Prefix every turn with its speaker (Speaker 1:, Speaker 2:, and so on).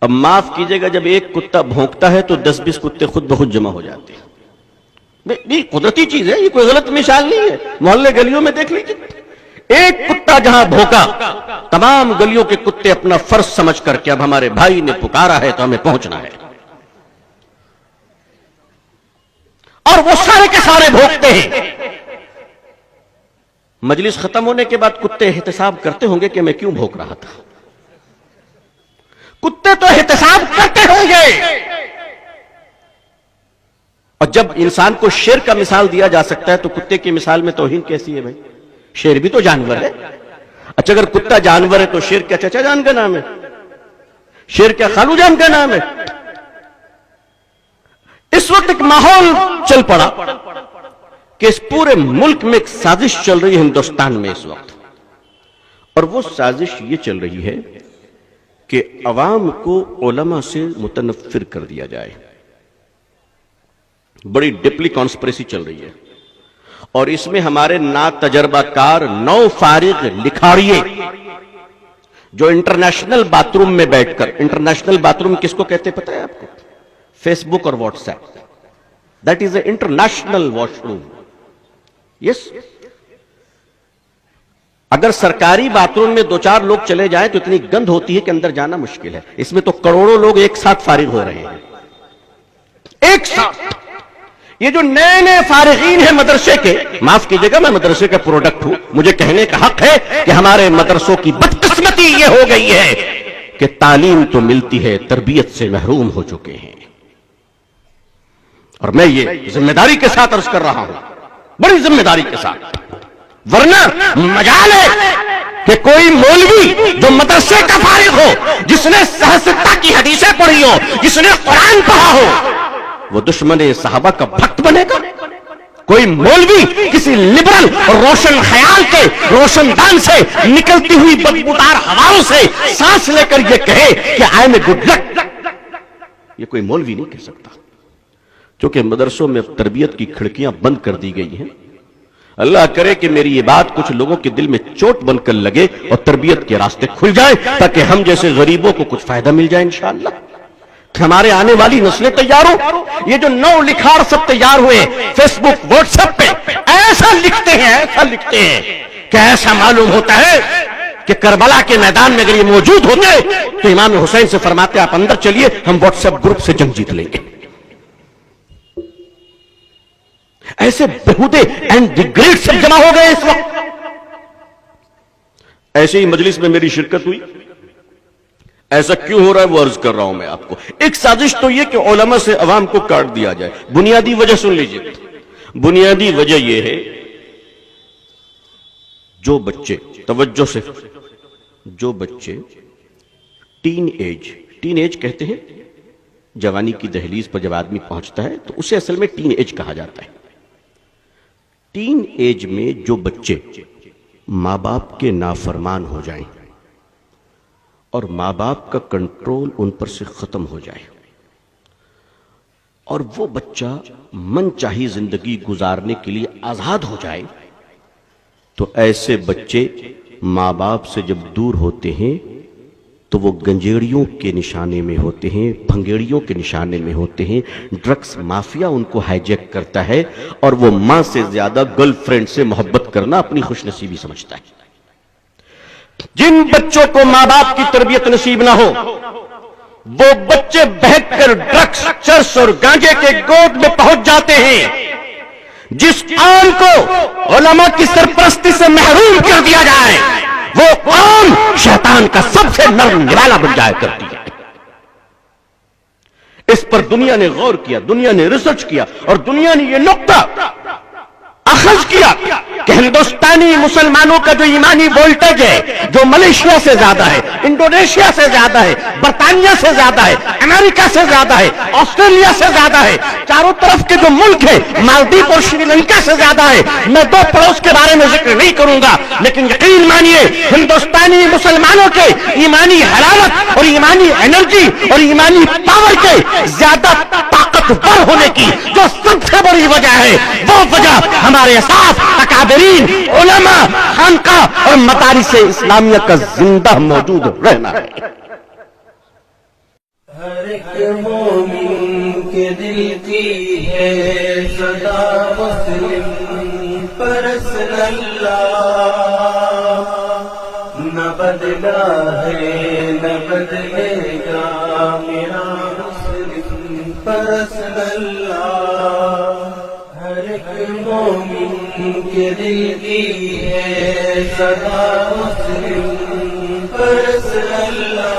Speaker 1: اب معاف کیجئے گا، جب ایک کتا بھونکتا ہے تو 10-20 کتے خود بخود جمع ہو جاتے ہیں. یہ قدرتی چیز ہے، یہ کوئی غلط مثال نہیں ہے. محلے گلیوں میں دیکھ لیجئے، ایک کتا جہاں بھونکا تمام گلیوں کے کتے اپنا فرض سمجھ کر کہ اب ہمارے بھائی نے پکارا ہے تو ہمیں پہنچنا ہے، اور وہ سارے کے سارے بھونکتے ہیں. مجلس ختم ہونے کے بعد کتے احتساب کرتے ہوں گے کہ میں کیوں بھونک رہا تھا. کتے تو احتساب کرتے ہوں گے. اور جب انسان کو شیر کا مثال دیا جا سکتا ہے تو کتے کی مثال میں توہین کیسی ہے بھائی؟ شیر بھی تو جانور ہے. اچھا اگر کتا جانور ہے تو شیر کیا چچا جان کا نام ہے؟ شیر کیا خالو جان کا نام ہے؟ اس وقت ایک ماحول چل پڑا کہ اس پورے ملک میں ایک سازش چل رہی ہے ہندوستان میں اس وقت، اور وہ سازش یہ چل رہی ہے کہ عوام کو علماء سے متنفر کر دیا جائے. بڑی ڈپلی کانسپریسی چل رہی ہے، اور اس میں ہمارے نا تجربہ کار نو فارغ لکھاڑیے جو انٹرنیشنل باتھ روم میں بیٹھ کر، انٹرنیشنل باتھ روم کس کو کہتے پتہ ہے آپ کو؟ فیس بک اور WhatsApp. That is a international washroom. Yes, اگر سرکاری باتھ روم میں 2-4 لوگ چلے جائیں تو اتنی گند ہوتی ہے کہ اندر جانا مشکل ہے. اس میں تو کروڑوں لوگ ایک ساتھ فارغ ہو رہے ہیں، ایک ساتھ. یہ جو نئے نئے فارغین ہیں مدرسے کے، معاف کیجئے گا میں مدرسے کا پروڈکٹ ہوں، مجھے کہنے کا حق ہے کہ ہمارے مدرسوں کی بدقسمتی یہ ہو گئی ہے کہ تعلیم تو ملتی ہے، تربیت سے محروم ہو چکے ہیں. اور میں یہ ذمہ داری کے ساتھ عرض کر رہا ہوں، بڑی ذمہ داری کے ساتھ، ورنہ مجال ہے کہ کوئی مولوی جو مدرسے کا فارغ ہو، جس نے سہستا کی حدیثیں پڑھی ہو، جس نے قرآن پڑھا ہو، وہ دشمن صحابہ کا بھکت بنے گا. کوئی مولوی کسی لبرل اور روشن خیال کے روشن دان سے نکلتی ہوئی بدبودار ہواؤں سے سانس لے کر یہ کہے کہ I am a good luck, یہ کوئی مولوی نہیں کہہ سکتا. کیونکہ مدرسوں میں تربیت کی کھڑکیاں بند کر دی گئی ہیں. اللہ کرے کہ میری یہ بات کچھ لوگوں کے دل میں چوٹ بن کر لگے اور تربیت کے راستے کھل جائیں، تاکہ ہم جیسے غریبوں کو کچھ فائدہ مل جائے انشاءاللہ. ہمارے آنے والی نسلیں تیار ہوں. یہ جو نو لکھار سب تیار ہوئے فیس بک واٹس ایپ پہ ایسا لکھتے ہیں کہ ایسا معلوم ہوتا ہے کہ کربلا کے میدان میں اگر یہ موجود ہوتے تو امام حسین سے فرماتے آپ اندر چلیے، ہم واٹس ایپ گروپ سے جنگ جیت لیں گے. ایسے بہودے اینڈ دی گریٹ سب جمع ہو گئے اس وقت. ایسے ہی مجلس میں میری شرکت ہوئی. ایسا کیوں ہو رہا ہے وہ عرض کر رہا ہوں میں آپ کو. ایک سازش تو یہ کہ علماء سے عوام کو کاٹ دیا جائے. بنیادی وجہ سن لیجئے، بنیادی وجہ یہ ہے جو بچے، توجہ سے، جو بچے ٹین ایج کہتے ہیں، جوانی کی دہلیز پر جب آدمی پہنچتا ہے تو اسے اصل میں ٹین ایج کہا جاتا ہے. ٹین ایج میں جو بچے ماں باپ کے نافرمان ہو جائیں اور ماں باپ کا کنٹرول ان پر سے ختم ہو جائے اور وہ بچہ من چاہی زندگی گزارنے کے لیے آزاد ہو جائے، تو ایسے بچے ماں باپ سے جب دور ہوتے ہیں تو وہ گنجیڑیوں کے نشانے میں ہوتے ہیں، بھنگیڑیوں کے نشانے میں ہوتے ہیں. ڈرگس مافیا ان کو ہائی جیک کرتا ہے اور وہ ماں سے زیادہ گرل فرینڈ سے محبت کرنا اپنی خوش نصیبی سمجھتا ہے. جن بچوں کو ماں باپ کی تربیت نصیب نہ ہو وہ بچے بہک کر ڈرگس، چرس اور گانجے کے گود میں پہنچ جاتے ہیں. جس قوم کو علماء کی سرپرستی سے محروم کر دیا جائے وہ قوم شیطان کا سب سے نرم نوالا بن جایا کرتی ہے. اس پر دنیا نے غور کیا، دنیا نے ریسرچ کیا اور دنیا نے یہ نقطہ اخذ کیا کہ ہندوستانی مسلمانوں کا جو ایمانی وولٹیج ہے، جو ملیشیا سے زیادہ ہے، انڈونیشیا سے زیادہ ہے، برطانیہ سے زیادہ ہے، امریکہ سے زیادہ ہے، آسٹریلیا سے زیادہ ہے، چاروں طرف کے جو ملک ہیں مالدیپ اور شری لنکا سے زیادہ ہے. میں 2 پڑوس کے بارے میں ذکر نہیں کروں گا، لیکن یقین مانیے ہندوستانی مسلمانوں کے ایمانی حرارت اور ایمانی انرجی اور ایمانی پاور کے زیادہ طاقتور ہونے کی جو سب سے بڑی وجہ ہے، وہ وجہ ہمارے ساتھ اکابرین، علماء، خانقاہ اور مدارس اسلامیہ کا زندہ موجود رہنا ہے.
Speaker 2: ہر ایک مومن کے دل کی ہے صدا مسلم پرست اللہ، نہ بدلا ہے نہ بدلے گا میرا مسلم پرست اللہ، ہر ایک مومن کے دل کی ہے صدا مسلم پرست اللہ۔